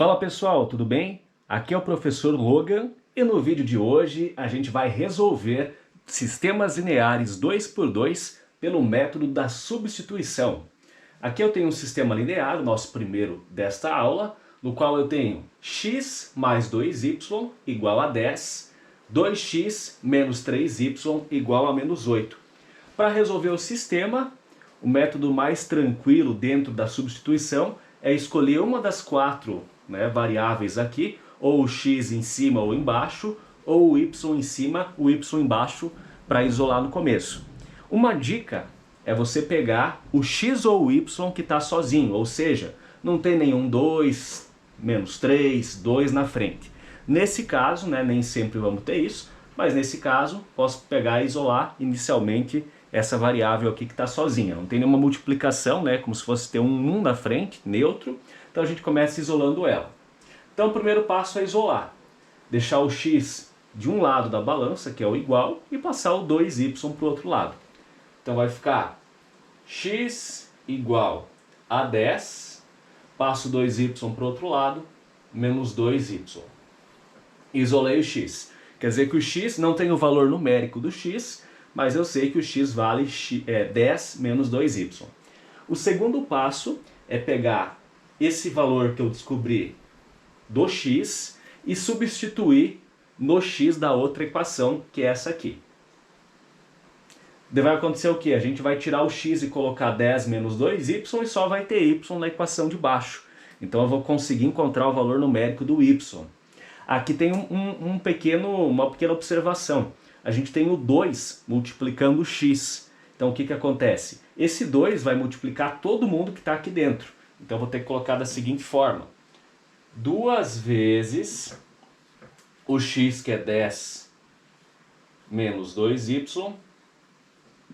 Fala pessoal, tudo bem? Aqui é o professor Logan e no vídeo de hoje a gente vai resolver sistemas lineares 2x2 pelo método da substituição. Aqui eu tenho um sistema linear, o nosso primeiro desta aula, no qual eu tenho x mais 2y igual a 10, 2x menos 3y igual a menos 8. Para resolver o sistema, o método mais tranquilo dentro da substituição é escolher uma das quatro variáveis aqui, ou o x em cima ou embaixo, ou o y em cima, o y embaixo, para isolar no começo. Uma dica é você pegar o x ou o y que está sozinho, ou seja, não tem nenhum 2, menos 3, 2 na frente. Nesse caso, nem sempre vamos ter isso, mas nesse caso posso pegar e isolar inicialmente essa variável aqui que está sozinha. Não tem nenhuma multiplicação, como se fosse ter um 1 na frente, neutro. Então a gente começa isolando ela. Então o primeiro passo é isolar. Deixar o x de um lado da balança, que é o igual, e passar o 2y para o outro lado. Então vai ficar x igual a 10, passo 2y para o outro lado, menos 2y. Isolei o x. Quer dizer que o x não tem o valor numérico do x, mas eu sei que o x vale 10 menos 2y. O segundo passo é pegar esse valor que eu descobri do x e substituir no x da outra equação, que é essa aqui. Vai acontecer o quê? A gente vai tirar o x e colocar 10 menos 2y e só vai ter y na equação de baixo. Então eu vou conseguir encontrar o valor numérico do y. Aqui tem uma pequena observação. A gente tem o 2 multiplicando o x. Então o que acontece? Esse 2 vai multiplicar todo mundo que está aqui dentro. Então eu vou ter que colocar da seguinte forma. 2 vezes o x, que é 10 menos 2y,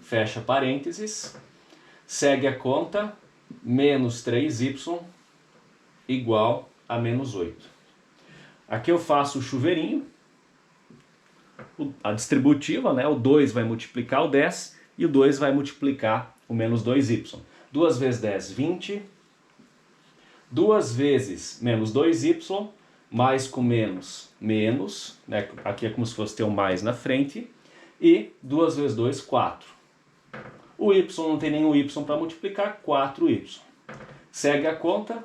fecha parênteses, segue a conta, menos 3y igual a menos 8. Aqui eu faço o chuveirinho, a distributiva, o 2 vai multiplicar o 10 e o 2 vai multiplicar o menos 2y. 2 vezes 10, 20. 2 vezes menos 2y, mais com menos, menos. Aqui é como se fosse ter um mais na frente. E 2 vezes 2, 4. O y não tem nenhum y para multiplicar, 4y. Segue a conta,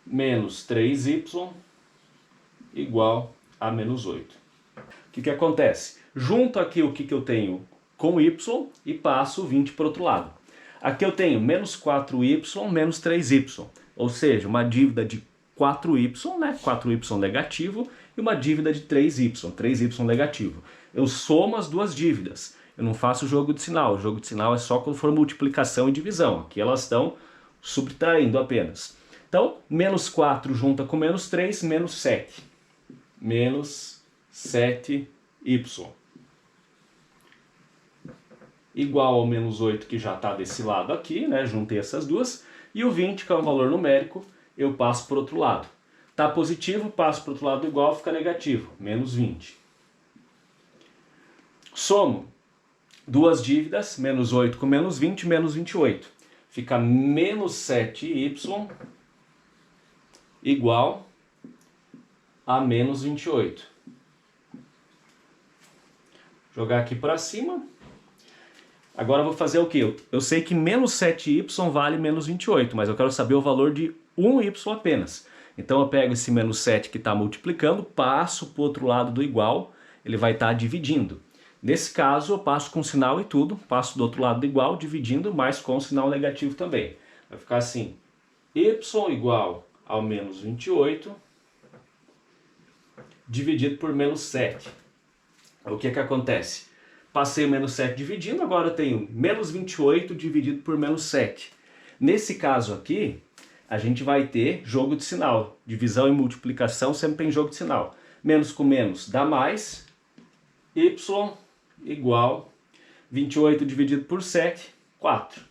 menos 3y igual a menos 8. O que acontece? Junto aqui o que eu tenho com y e passo 20 para o outro lado. Aqui eu tenho menos 4y menos 3y, ou seja, uma dívida de 4y, 4y negativo, e uma dívida de 3y, 3y negativo. Eu somo as duas dívidas, eu não faço jogo de sinal. O jogo de sinal é só quando for multiplicação e divisão, aqui elas estão subtraindo apenas. Então, menos 4 junta com menos 3, menos 7. Menos 7y. Igual ao menos 8 que já está desse lado aqui, juntei essas duas. E o 20, que é um valor numérico, eu passo para o outro lado. Está positivo, passo para o outro lado igual, fica negativo, menos 20. Somo duas dívidas, menos 8 com menos 20, menos 28. Fica menos 7y igual a menos 28. Jogar aqui para cima. Agora eu vou fazer o quê? Eu sei que menos 7y vale menos 28, mas eu quero saber o valor de 1y apenas. Então eu pego esse menos 7 que está multiplicando, passo para o outro lado do igual, ele vai estar dividindo. Nesse caso eu passo com sinal e tudo, passo do outro lado do igual, dividindo, mas com sinal negativo também. Vai ficar assim, y igual ao menos 28, dividido por menos 7. O que acontece? Passei o menos 7 dividindo, agora eu tenho menos 28 dividido por menos 7. Nesse caso aqui, a gente vai ter jogo de sinal. Divisão e multiplicação sempre tem jogo de sinal. Menos com menos dá mais. Y igual 28 dividido por 7, 4.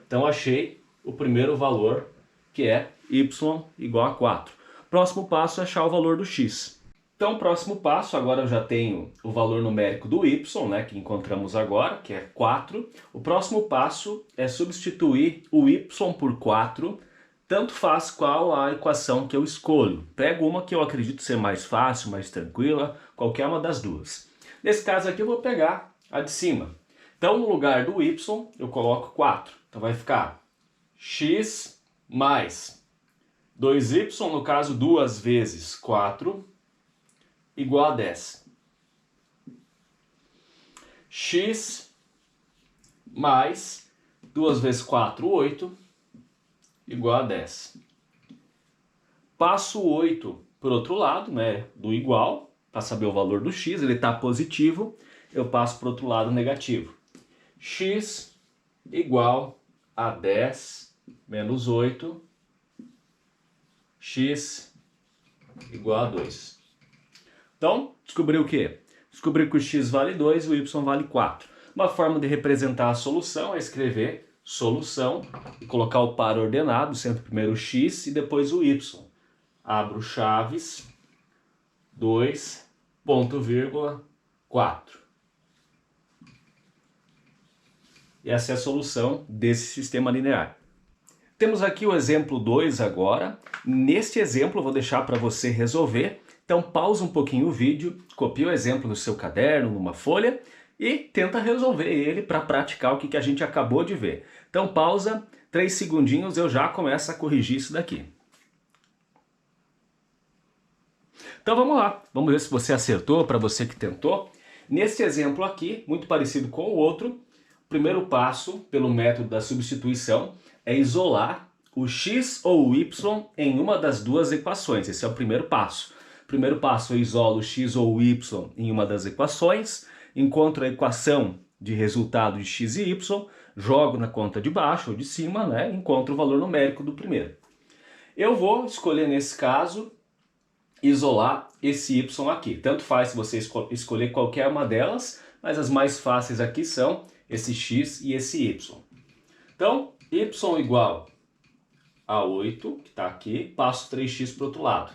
Então achei o primeiro valor, que é y igual a 4. Próximo passo é achar o valor do x. Então, o próximo passo, agora eu já tenho o valor numérico do y, que encontramos agora, que é 4. O próximo passo é substituir o y por 4 Tanto faz qual a equação que eu escolho. Pego uma que eu acredito ser mais fácil, mais tranquila, qualquer uma das duas. Nesse caso aqui eu vou pegar a de cima. Então no lugar do y eu coloco 4. Então vai ficar x mais 2y, no caso 2 vezes 4, igual a 10. X mais 2 vezes 4, 8, igual a 10. Passo o 8 por outro lado, né, do igual, para saber o valor do x, ele está positivo, eu passo para o outro lado negativo. X igual a 10 menos 8, x igual a 2. Então, descobri o quê? Descobri que o x vale 2 e o y vale 4. Uma forma de representar a solução é escrever solução e colocar o par ordenado, sendo primeiro o x e depois o y. Abro chaves, 2, ponto, vírgula, 4. E essa é a solução desse sistema linear. Temos aqui o exemplo 2 agora. Neste exemplo eu vou deixar para você resolver. Então pausa um pouquinho o vídeo, copia o exemplo no seu caderno, numa folha e tenta resolver ele para praticar o que a gente acabou de ver. Então pausa, 3 segundinhos, eu já começo a corrigir isso daqui. Então vamos lá, vamos ver se você acertou, para você que tentou. Neste exemplo aqui, muito parecido com o outro, o primeiro passo pelo método da substituição é isolar o x ou o y em uma das duas equações. Esse é o primeiro passo. Primeiro passo, eu isolo o x ou o y em uma das equações, encontro a equação de resultado de x e y, jogo na conta de baixo ou de cima, né, encontro o valor numérico do primeiro. Eu vou escolher, nesse caso, isolar esse y aqui. Tanto faz se você escolher qualquer uma delas, mas as mais fáceis aqui são esse x e esse y. Então, y igual a 8, que está aqui, passo 3x para o outro lado,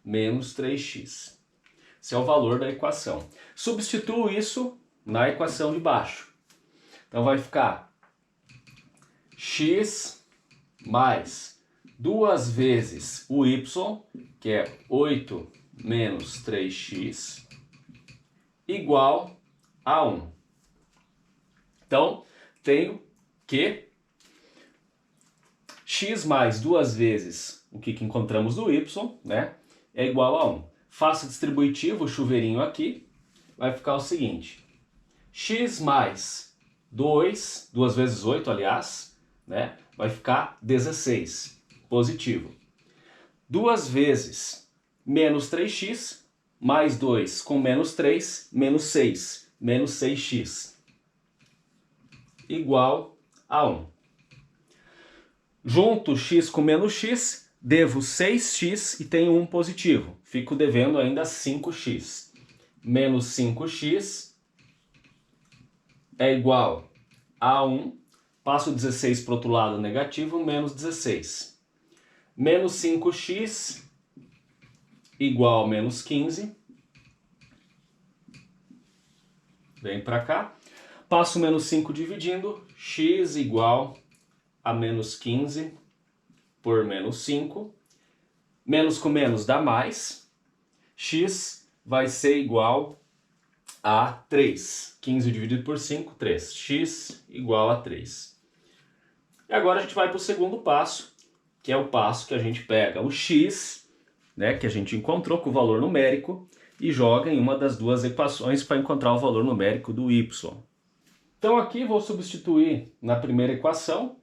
menos 3x. Esse é o valor da equação. Substituo isso na equação de baixo. Então vai ficar x mais 2 vezes o y, que é 8 menos 3x, igual a 1. Então, tenho que x mais 2 vezes o que encontramos do y, né, é igual a 1. Faço distributivo, o chuveirinho aqui, vai ficar o seguinte. X mais 2 vezes 8, aliás, né, vai ficar 16, positivo. 2 vezes menos 3x, mais 2 com menos 3, menos 6, menos 6x, igual a 1. Junto x com menos x, devo 6x e tenho 1 positivo. Fico devendo ainda 5x. Menos 5x é igual a 1. Passo 16 para o outro lado negativo, menos 16. Menos 5x igual a menos 15. Vem para cá. Passo menos 5 dividindo, x igual a menos 15 por menos 5. Menos com menos dá mais. X vai ser igual a 3. 15 dividido por 5, 3. X igual a 3. E agora a gente vai para o segundo passo, que é o passo que a gente pega o x, né, que a gente encontrou com o valor numérico, e joga em uma das duas equações para encontrar o valor numérico do y. Então aqui vou substituir na primeira equação,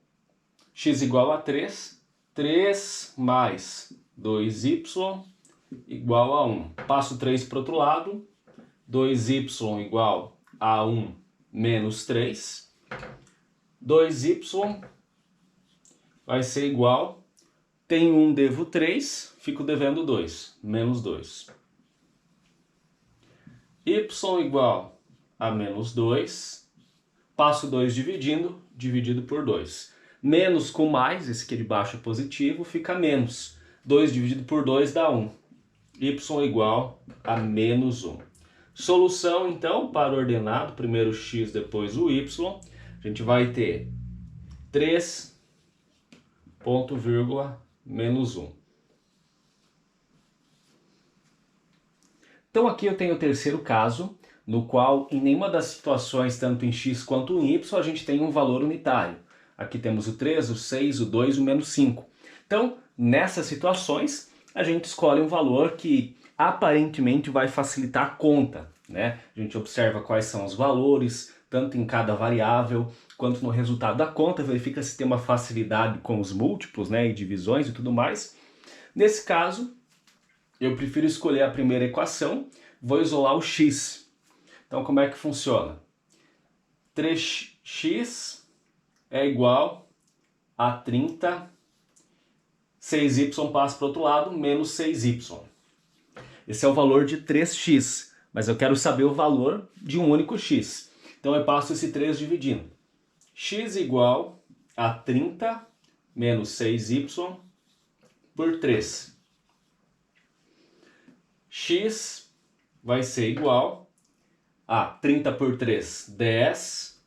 x igual a 3, 3 mais 2y igual a 1. Passo 3 para o outro lado, 2y igual a 1 menos 3. 2y vai ser igual, tem 1, devo 3, fico devendo 2, menos 2. Y igual a menos 2, passo 2 dividindo, dividido por 2. Menos com mais, esse aqui de baixo é positivo, fica menos. 2 dividido por 2 dá 1. Y igual a menos 1. Solução, então, para o ordenado, primeiro x, depois o y, a gente vai ter 3, ponto, vírgula, menos 1. Então aqui eu tenho o terceiro caso, no qual em nenhuma das situações, tanto em x quanto em y, a gente tem um valor unitário. Aqui temos o 3, o 6, o 2 e o menos 5. Então, nessas situações, a gente escolhe um valor que aparentemente vai facilitar a conta, né? A gente observa quais são os valores, tanto em cada variável, quanto no resultado da conta, verifica se tem uma facilidade com os múltiplos, né, e divisões e tudo mais. Nesse caso, eu prefiro escolher a primeira equação, vou isolar o x. Então, como é que funciona? 3x é igual a 30, 6y passa para o outro lado, menos 6y. Esse é o valor de 3x, mas eu quero saber o valor de um único x. Então eu passo esse 3 dividindo. X igual a 30 menos 6y por 3. X vai ser igual a 30 por 3, 10,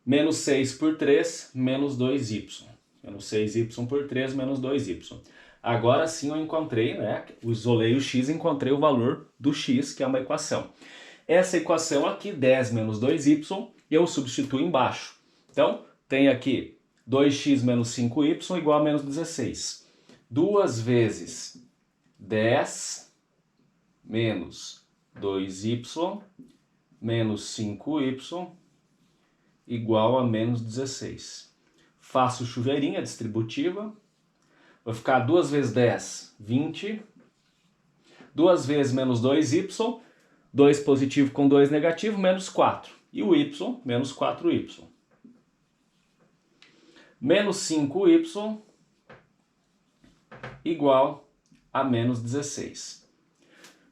menos 6 por 3, menos 2y. Menos 6y por 3, menos 2y. Agora sim eu encontrei, né? Eu isolei o x e encontrei o valor do x, que é uma equação. Essa equação aqui, 10 menos 2y, eu substituo embaixo. Então, tem aqui 2x menos 5y igual a menos 16. 2 vezes 10 menos 2y menos 5y igual a menos 16. Faço chuveirinha distributiva. Vai ficar 2 vezes 10, 20. 2 vezes menos 2y, 2 positivo com 2 negativo, menos 4. E o y, menos 4y. Menos 5y igual a menos 16.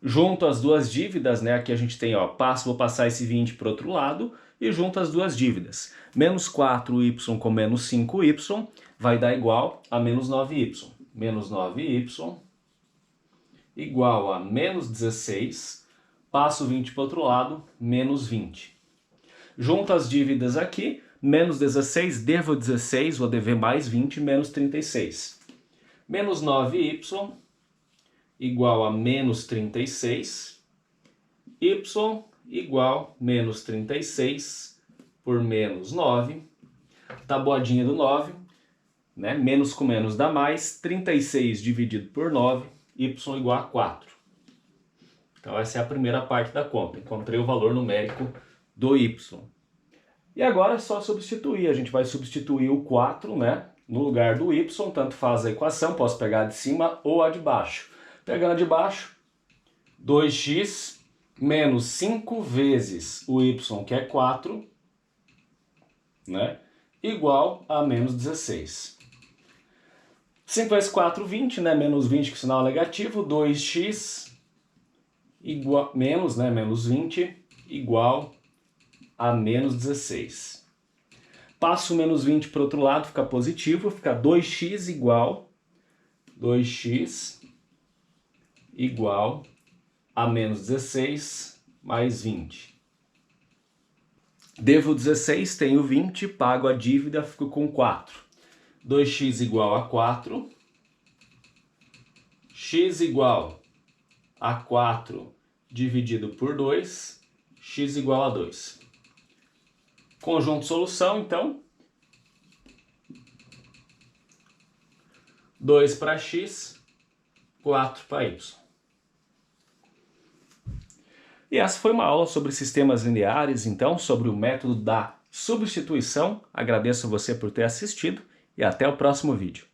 Junto as duas dívidas, né? Aqui a gente tem, ó, vou passar esse 20 para o outro lado e junto as duas dívidas. Menos 4y com menos 5y vai dar igual a menos 9y. Menos 9y igual a menos 16. Passo 20 para o outro lado, menos 20. Junto as dívidas aqui, menos 16, devo 16, vou dever mais 20, menos 36. Menos 9y igual a menos 36, y igual a menos 36 por menos 9, tabuadinha do 9, né? Menos com menos dá mais, 36 dividido por 9, y igual a 4. Então essa é a primeira parte da conta, encontrei o valor numérico do y. E agora é só substituir, a gente vai substituir o 4, né, no lugar do y, tanto faz a equação, posso pegar a de cima ou a de baixo. Pegando a de baixo, 2x menos 5 vezes o y, que é 4, né, igual a menos 16. 5 vezes 4, 20, né, menos 20 com sinal negativo, 2x igual, menos 20, igual a menos 16. Passo o menos 20 para o outro lado, fica positivo, fica 2x igual a menos 16 mais 20. Devo 16, tenho 20, pago a dívida, fico com 4. 2x igual a 4. X igual a 4 dividido por 2. X igual a 2. Conjunto solução, então. 2 para x, 4 para y. E essa foi uma aula sobre sistemas lineares, então, sobre o método da substituição. Agradeço a você por ter assistido e até o próximo vídeo.